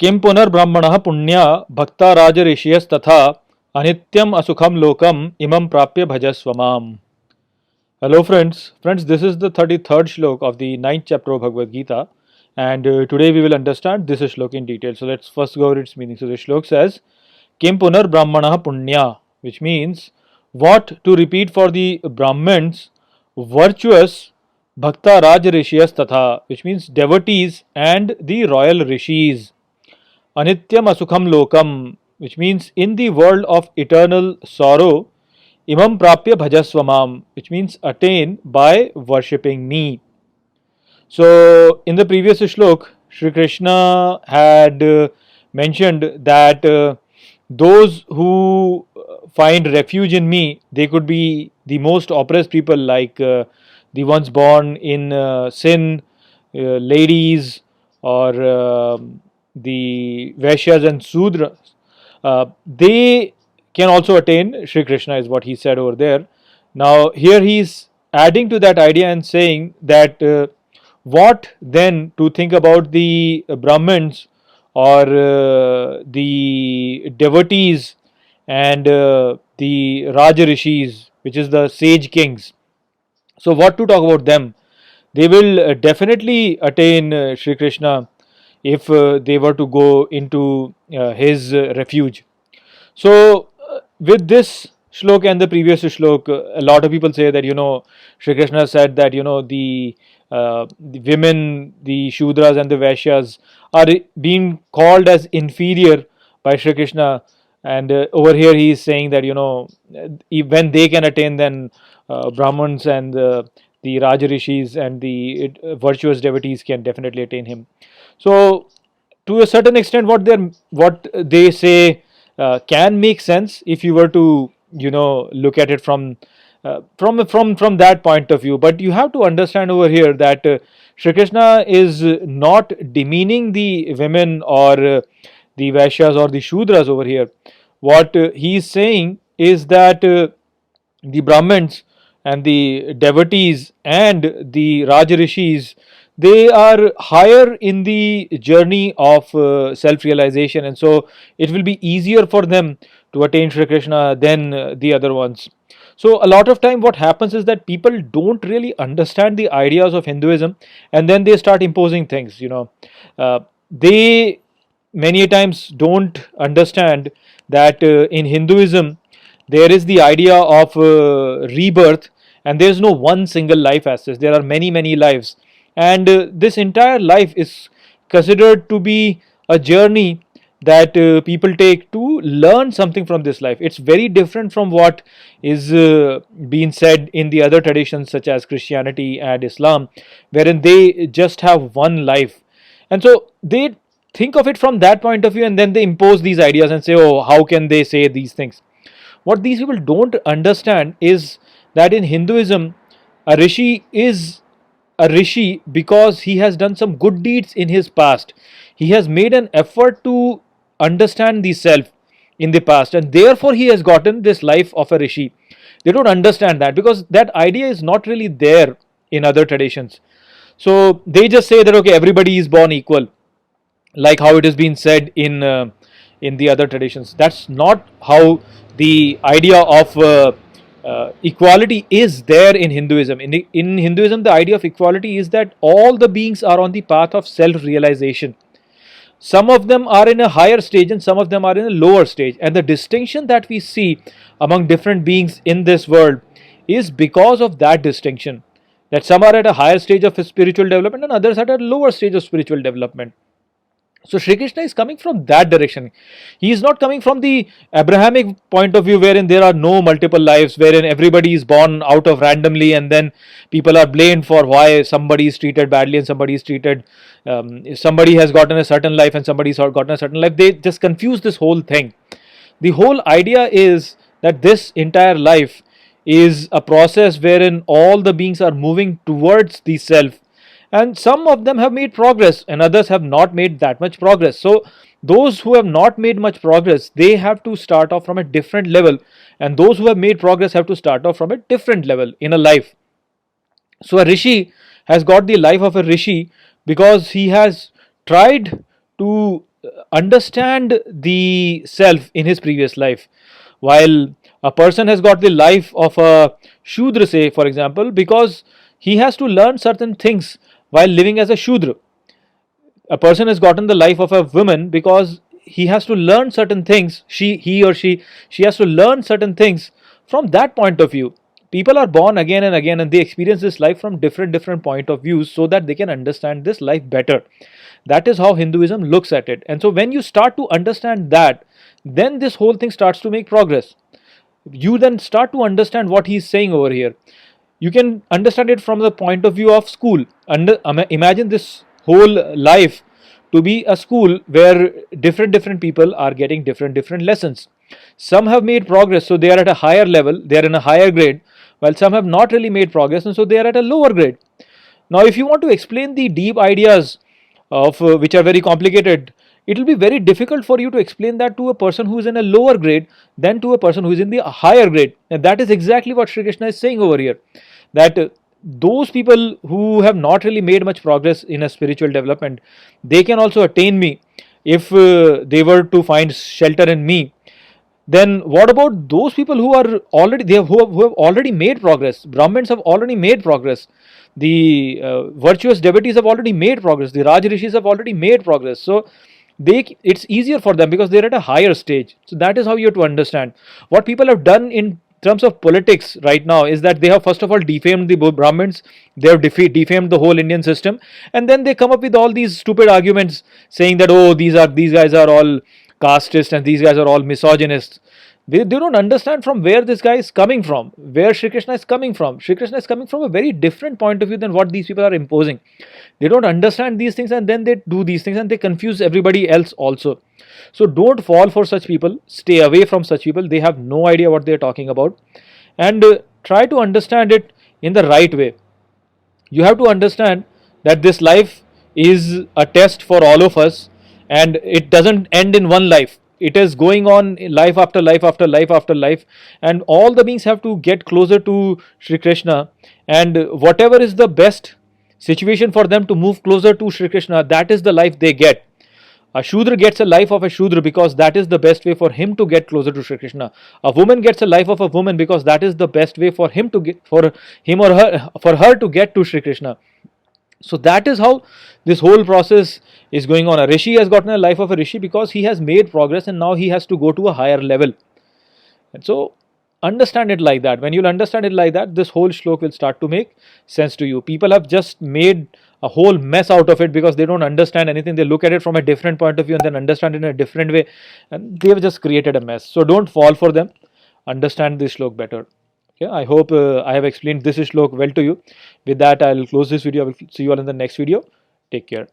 किं पुनर्ब्रह्मणः पुण्या भक्ता राजऋषयस्तथा अनित्यम असुखम लोकम imam prapya bhajasva mam. Hello friends, this is the 33rd shlok of the 9th chapter of Bhagavad Gita, and today we will understand this shlok in detail. So let's first go over its meaning. So the shlok says, Kim punar brahmanah punya, which means what to repeat for the Brahmins, virtuous bhakta raj rishiyas tatha, which means devotees and the royal rishis. Anityam asukham lokam, which means in the world of eternal sorrow, imam prapya bhajasvamam, which means attain by worshipping me. So, in the previous shlok, Sri Krishna had mentioned that those who find refuge in me, they could be the most oppressed people, like the ones born in sin, ladies, or the Vaishyas and Sudras. They can also attain Sri Krishna, is what he said over there. Now, here he is adding to that idea and saying that what then to think about the Brahmins or the devotees and the Raja Rishis, which is the sage kings. So, what to talk about them? They will definitely attain Sri Krishna if they were to go into his refuge. So, with this shlok and the previous shlok, a lot of people say that Sri Krishna said that the women, the Shudras and the Vaishyas are being called as inferior by Sri Krishna, and over here he is saying that when they can attain, then Brahmins and the Rajarishis and the virtuous devotees can definitely attain him. So, to a certain extent, what they say can make sense if you were to look at it from that point of view. But you have to understand over here that Shri Krishna is not demeaning the women or the Vaishyas or the Shudras over here. What he is saying is that the Brahmins and the devotees and the Rajarishis, they are higher in the journey of self-realization, and so it will be easier for them to attain Shri Krishna than the other ones. So a lot of time what happens is that people don't really understand the ideas of Hinduism, and then they start imposing things. They many times don't understand that in Hinduism there is the idea of rebirth, and there is no one single life as such. There are many lives, and this entire life is considered to be a journey that people take to learn something from this life. It's very different from what is being said in the other traditions such as Christianity and Islam, wherein they just have one life, and so they think of it from that point of view, and then they impose these ideas and say, oh, how can they say these things? What these people don't understand is that in Hinduism, a rishi is a rishi because he has done some good deeds in his past. He has made an effort to understand the self in the past, and therefore he has gotten this life of a rishi. They don't understand that because that idea is not really there in other traditions. So they just say that okay, everybody is born equal, like how it has been said in the other traditions. That's not how the idea of equality is there in Hinduism. In Hinduism, the idea of equality is that all the beings are on the path of self-realization. Some of them are in a higher stage and some of them are in a lower stage. And the distinction that we see among different beings in this world is because of that distinction. That some are at a higher stage of spiritual development and others are at a lower stage of spiritual development. So Sri Krishna is coming from that direction. He is not coming from the Abrahamic point of view wherein there are no multiple lives, wherein everybody is born out of randomly and then people are blamed for why somebody is treated badly and somebody is treated, somebody has gotten a certain life and somebody has gotten a certain life. They just confuse this whole thing. The whole idea is that this entire life is a process wherein all the beings are moving towards the self, and some of them have made progress and others have not made that much progress. So those who have not made much progress, they have to start off from a different level, and those who have made progress have to start off from a different level in a life. So a rishi has got the life of a rishi because he has tried to understand the self in his previous life. While a person has got the life of a Shudra, say, for example, because he has to learn certain things while living as a Shudra. A person has gotten the life of a woman because he has to learn certain things. She has to learn certain things from that point of view. People are born again and again, and they experience this life from different point of views, so that they can understand this life better. That is how Hinduism looks at it. And so when you start to understand that, then this whole thing starts to make progress. You then start to understand what he's saying over here. You can understand it from the point of view of school. Imagine this whole life to be a school where different people are getting different lessons. Some have made progress, so they are at a higher level, they are in a higher grade, while some have not really made progress, and so they are at a lower grade. Now, if you want to explain the deep ideas of which are very complicated, it will be very difficult for you to explain that to a person who is in a lower grade than to a person who is in the higher grade. And that is exactly what Sri Krishna is saying over here. That those people who have not really made much progress in a spiritual development, they can also attain me if they were to find shelter in me. Then what about those people who are already they have, who have already made progress? Brahmins have already made progress. The virtuous devotees have already made progress. The Raj Rishis have already made progress. So it's easier for them because they're at a higher stage. So that is how you have to understand what people have done in terms of politics right now is that they have first of all defamed the Brahmins, they have defamed the whole Indian system, and then they come up with all these stupid arguments saying that, oh, these guys are all casteist and these guys are all misogynists. They don't understand from where this guy is coming from, where Shri Krishna is coming from. Shri Krishna is coming from a very different point of view than what these people are imposing. They don't understand these things and then they do these things and they confuse everybody else also. So don't fall for such people, stay away from such people. They have no idea what they are talking about, and try to understand it in the right way. You have to understand that this life is a test for all of us, and it doesn't end in one life. It is going on life after life after life after life, and all the beings have to get closer to Shri Krishna, and whatever is the best situation for them to move closer to Shri Krishna, that is the life they get. A Shudra gets a life of a Shudra because that is the best way for him to get closer to Shri Krishna. A woman gets a life of a woman because that is the best way for him to get, for him or her, for her to get to Shri Krishna. So that is how this whole process is going on. A Rishi has gotten a life of a Rishi because he has made progress and now he has to go to a higher level. And so understand it like that. When you'll understand it like that, this whole shlok will start to make sense to you. People have just made a whole mess out of it because they don't understand anything. They look at it from a different point of view and then understand it in a different way, and they have just created a mess. So don't fall for them. Understand this shlok better. Okay, I hope I have explained this shlok well to you. With that, I'll close this video. I will see you all in the next video. Take care.